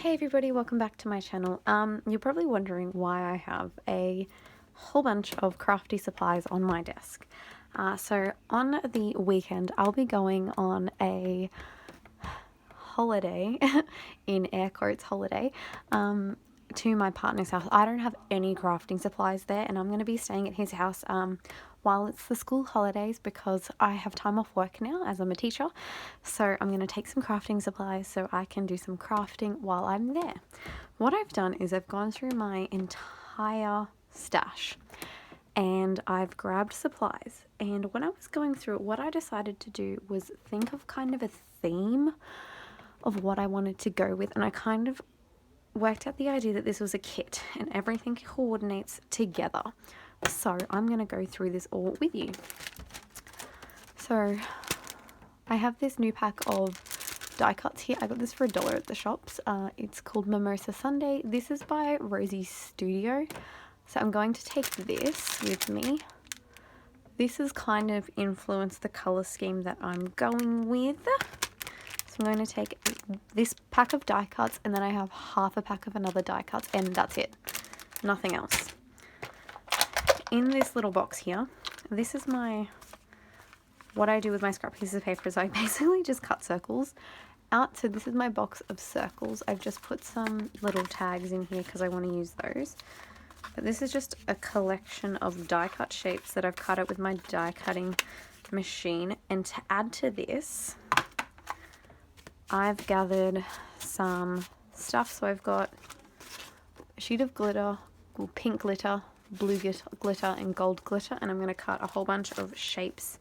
Hey everybody, welcome back to my channel. You're probably wondering why I have a whole bunch of crafty supplies on my desk. So on the weekend I'll be going on a holiday, in air quotes holiday, to my partner's house. I don't have any crafting supplies there and I'm going to be staying at his house while it's the school holidays because I have time off work now as I'm a teacher. So I'm going to take some crafting supplies so I can do some crafting while I'm there. What I've done is I've gone through my entire stash and I've grabbed supplies, and when I was going through it, what I decided to do was think of kind of a theme of what I wanted to go with, and I kind of worked out the idea that this was a kit and everything coordinates together. So I'm going to go through this all with you. So I have this new pack of die cuts here. I got this for $1 at the shops. It's called Mimosa Sunday. This is by Rosie Studio. So I'm going to take this with me. This has kind of influenced the color scheme that I'm going with. So I'm going to take this pack of die cuts, and then I have half a pack of another die cuts, and that's it. Nothing else. In this little box here, this is what I do with my scrap pieces of paper is I basically just cut circles out. So this is my box of circles. I've just put some little tags in here because I want to use those. But this is just a collection of die cut shapes that I've cut out with my die cutting machine. And to add to this, I've gathered some stuff. So I've got a sheet of glitter, pink glitter, blue glitter and gold glitter, and I'm going to cut a whole bunch of shapes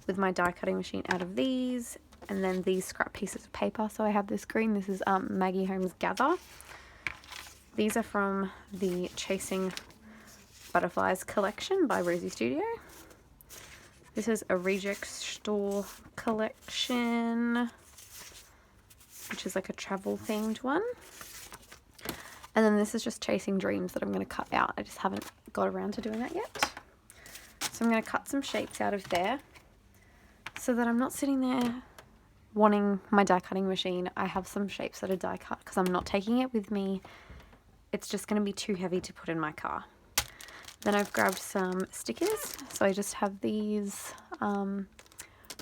with my die cutting machine out of these, and then these scrap pieces of paper. So I have this green. This is Maggie Holmes Gather. These are from the Chasing Butterflies collection by Rosie Studio. This is a reject store collection, which is like a travel themed one. And then this is just Chasing Dreams that I'm going to cut out. I just haven't got around to doing that yet. So I'm going to cut some shapes out of there so that I'm not sitting there wanting my die cutting machine. I have some shapes that are die cut because I'm not taking it with me. It's just going to be too heavy to put in my car. Then I've grabbed some stickers. So I just have these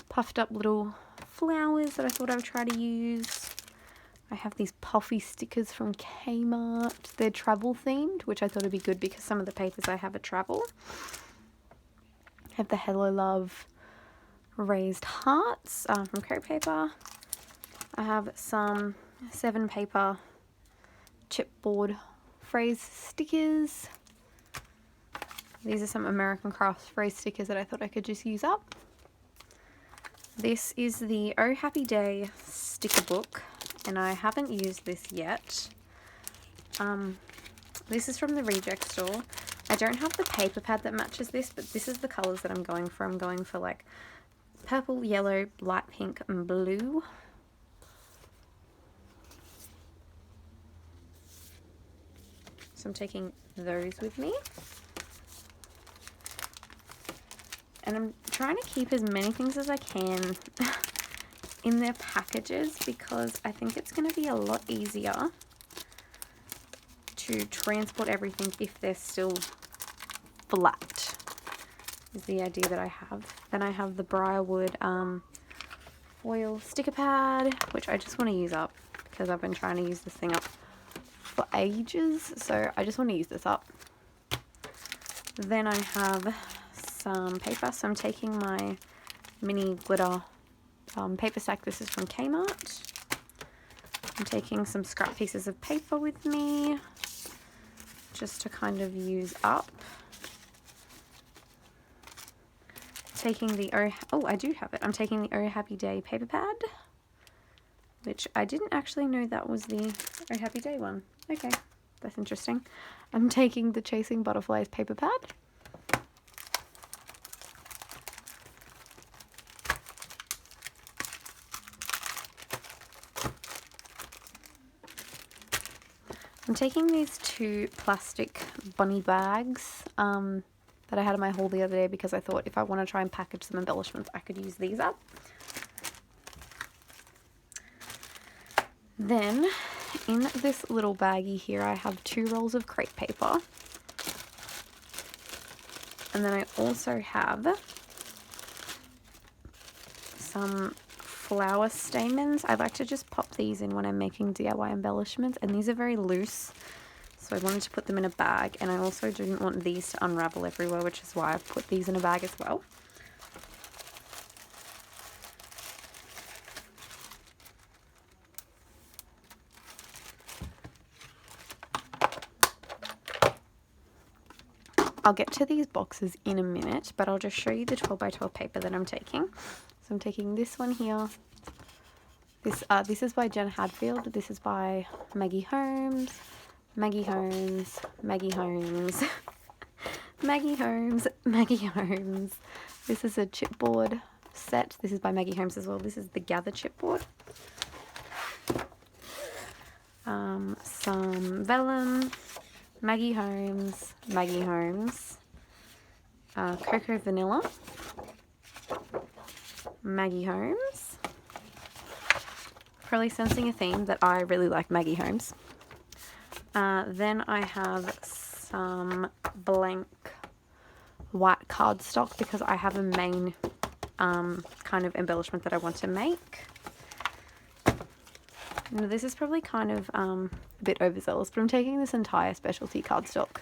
puffed up little flowers that I thought I would try to use. I have these puffy stickers from Kmart. They're travel themed, which I thought would be good because some of the papers I have are travel. I have the Hello Love raised hearts from crepe paper. I have some 7 paper chipboard phrase stickers. These are some American Crafts phrase stickers that I thought I could just use up. This is the Oh Happy Day sticker book, and I haven't used this yet. This is from the reject store. I don't have the paper pad that matches this, but this is the colours that I'm going for. I'm going for like purple, yellow, light pink and blue. So I'm taking those with me. And I'm trying to keep as many things as I can in their packages because I think it's going to be a lot easier to transport everything if they're still flat, is the idea that I have. Then I have the Briarwood foil sticker pad, which I just want to use up because I've been trying to use this thing up for ages, so I just want to use this up. Then I have some paper, so I'm taking my mini glitter paper stack. This is from Kmart. I'm taking some scrap pieces of paper with me just to kind of use up. Taking the I do have it. I'm taking the Oh Happy Day paper pad, which I didn't actually know that was the Oh Happy Day one. Okay, that's interesting. I'm taking the Chasing Butterflies paper pad. I'm taking these 2 plastic bunny bags that I had in my haul the other day because I thought if I want to try and package some embellishments, I could use these up. Then in this little baggie here, I have 2 rolls of crepe paper. And then I also have some flower stamens. I like to just pop these in when I'm making DIY embellishments, and these are very loose, so I wanted to put them in a bag. And I also didn't want these to unravel everywhere, which is why I've put these in a bag as well. I'll get to these boxes in a minute, but I'll just show you the 12 by 12 paper that I'm taking. So I'm taking this one here. This is by Jen Hadfield. This is by Maggie Holmes, Maggie Holmes, Maggie Holmes, Maggie Holmes, Maggie Holmes. This is a chipboard set. This is by Maggie Holmes as well. This is the Gather chipboard. Some vellum, Maggie Holmes, Maggie Holmes, Cocoa Vanilla, Maggie Holmes. Probably sensing a theme that I really like Maggie Holmes. Then I have some blank white cardstock because I have a main kind of embellishment that I want to make. Now, this is probably kind of a bit overzealous, but I'm taking this entire specialty cardstock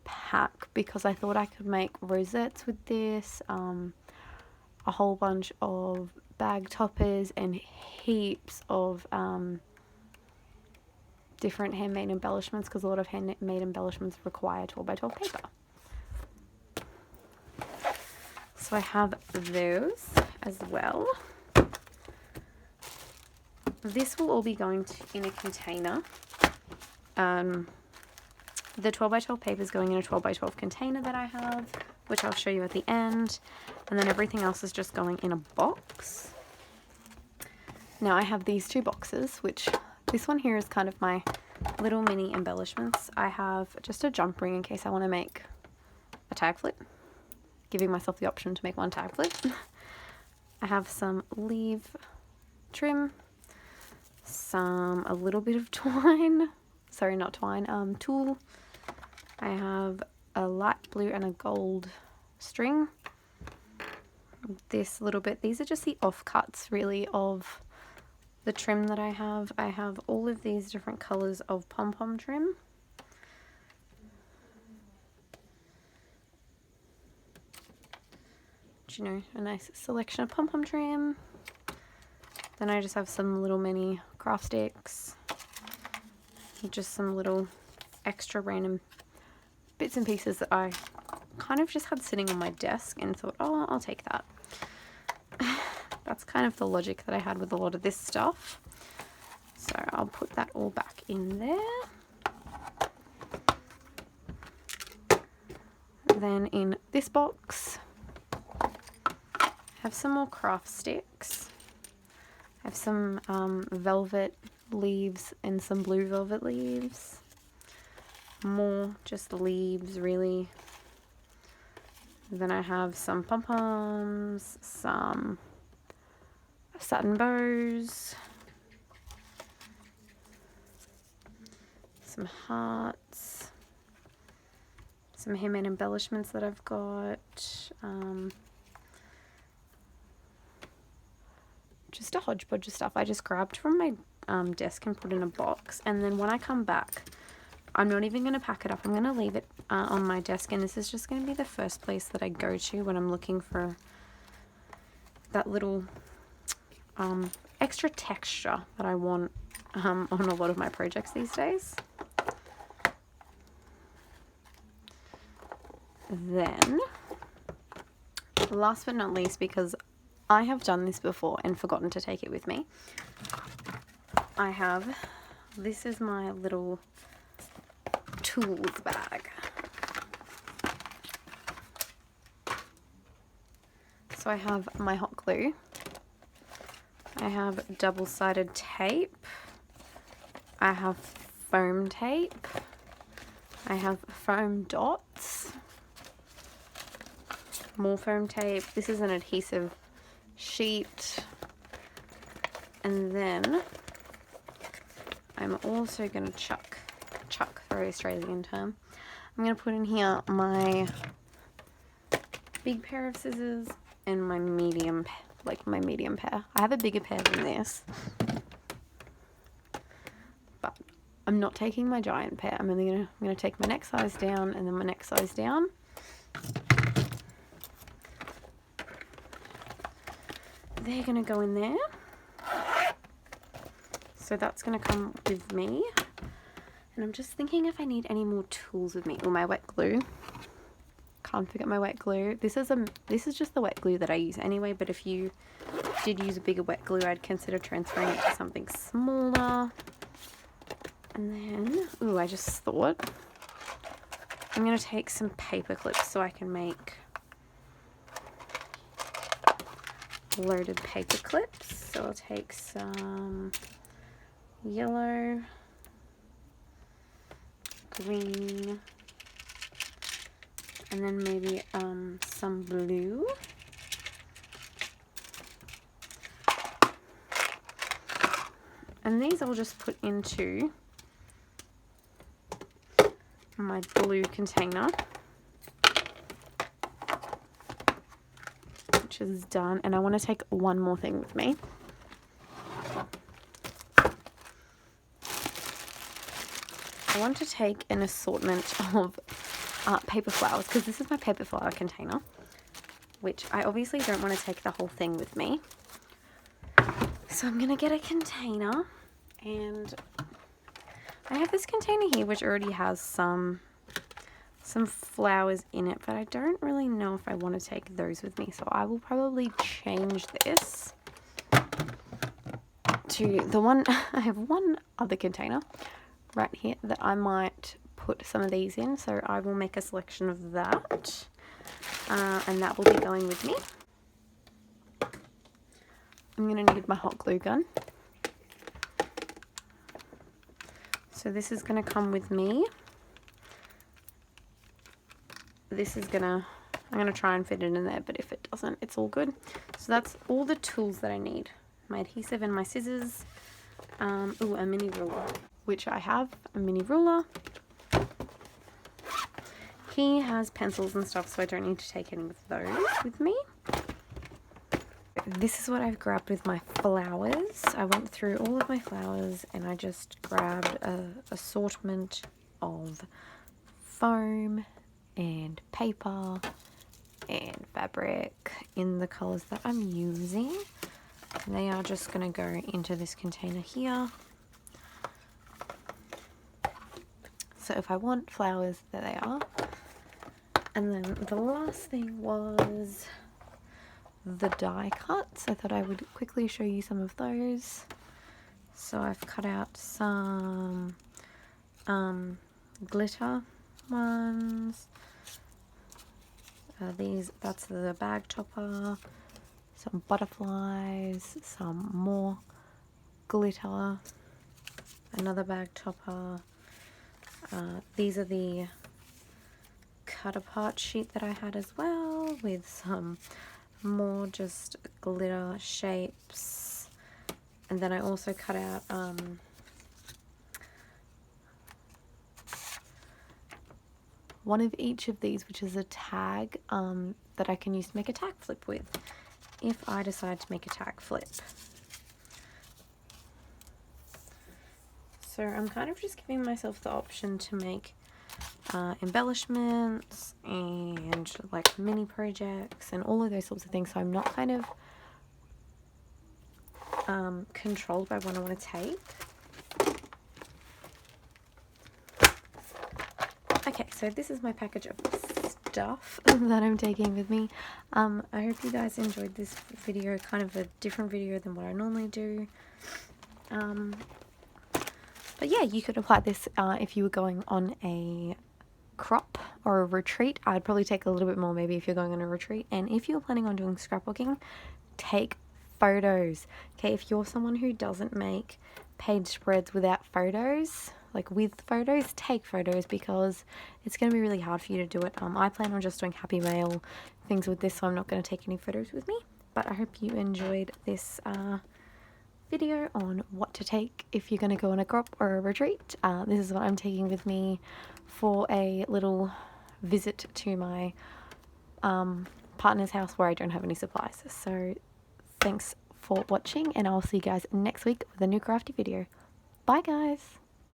pack because I thought I could make rosettes with this, a whole bunch of bag toppers, and heaps of different handmade embellishments, because a lot of handmade embellishments require 12 by 12 paper. So I have those as well. This will all be going in a container. The 12 by 12 paper is going in a 12 by 12 container that I have, which I'll show you at the end. And then everything else is just going in a box. Now I have these 2 boxes, which this one here is kind of my little mini embellishments. I have just a jump ring in case I want to make a tag flip, giving myself the option to make one tag flip. I have some leaf trim, a little bit of twine, sorry, not twine, tulle. I have a light blue and a gold string. This little bit, these are just the offcuts really of the trim that I have. I have all of these different colors of pom-pom trim. You know, a nice selection of pom-pom trim. Then I just have some little mini craft sticks, just some little extra random bits and pieces that I kind of just had sitting on my desk and thought, oh, I'll take that. That's kind of the logic that I had with a lot of this stuff. So I'll put that all back in there. Then in this box, I have some more craft sticks. I have some velvet leaves and some blue velvet leaves. More just leaves really. Then I have some pom-poms, some satin bows, some hearts, some handmade embellishments that I've got, just a hodgepodge of stuff I just grabbed from my desk and put in a box. And then when I come back, I'm not even going to pack it up. I'm going to leave it on my desk, and this is just going to be the first place that I go to when I'm looking for that little extra texture that I want on a lot of my projects these days. Then, last but not least, because I have done this before and forgotten to take it with me, this is my little tools bag. So I have my hot glue, I have double-sided tape, I have foam tape, I have foam dots, more foam tape, this is an adhesive sheet, and then I'm also going to chuck, very Australian term. I'm going to put in here my big pair of scissors and my medium pair. I have a bigger pair than this, but I'm not taking my giant pair. I'm going to take my next size down and then my next size down. They're going to go in there. So that's going to come with me. And I'm just thinking if I need any more tools with me. Oh, my wet glue. Can't forget my wet glue. This is just the wet glue that I use anyway, but if you did use a bigger wet glue, I'd consider transferring it to something smaller. And then, ooh, I just thought I'm going to take some paper clips so I can make loaded paper clips. So I'll take some yellow, green, and then maybe some blue. And these I'll just put into my blue container, which is done. And I want to take one more thing with me. I want to take an assortment of paper flowers, because this is my paper flower container, which I obviously don't want to take the whole thing with me. So I'm going to get a container, and I have this container here which already has some flowers in it, but I don't really know if I want to take those with me. So I will probably change this to the one, I have one other container right here that I might put some of these in. So I will make a selection of that, and that will be going with me. I'm going to need my hot glue gun. So this is going to come with me. I'm going to try and fit it in there, but if it doesn't, it's all good. So that's all the tools that I need. My adhesive and my scissors. Ooh, a mini ruler, which I have, a mini ruler. He has pencils and stuff, so I don't need to take any of those with me. This is what I've grabbed with my flowers. I went through all of my flowers and I just grabbed an assortment of foam and paper and fabric in the colours that I'm using. And they are just going to go into this container here. So if I want flowers, there they are. And then the last thing was the die cuts. I thought I would quickly show you some of those. So I've cut out some glitter ones. That's the bag topper. Some butterflies, some more glitter, another bag topper. These are the cut apart sheet that I had as well, with some more just glitter shapes. And then I also cut out one of each of these, which is a tag that I can use to make a tag flip with, if I decide to make a tag flip. So I'm kind of just giving myself the option to make embellishments and like mini projects and all of those sorts of things, so I'm not kind of controlled by what I want to take. Okay, so this is my package of stuff that I'm taking with me. I hope you guys enjoyed this video, kind of a different video than what I normally do. But yeah, you could apply this if you were going on a crop or a retreat. I'd probably take a little bit more maybe if you're going on a retreat. And if you're planning on doing scrapbooking, take photos. Okay, if you're someone who doesn't make page spreads without photos, like with photos, take photos, because it's going to be really hard for you to do it. I plan on just doing happy mail things with this, so I'm not going to take any photos with me. But I hope you enjoyed this video on what to take if you're going to go on a crop or a retreat. This is what I'm taking with me for a little visit to my partner's house where I don't have any supplies. So thanks for watching, and I'll see you guys next week with a new crafty video. Bye guys!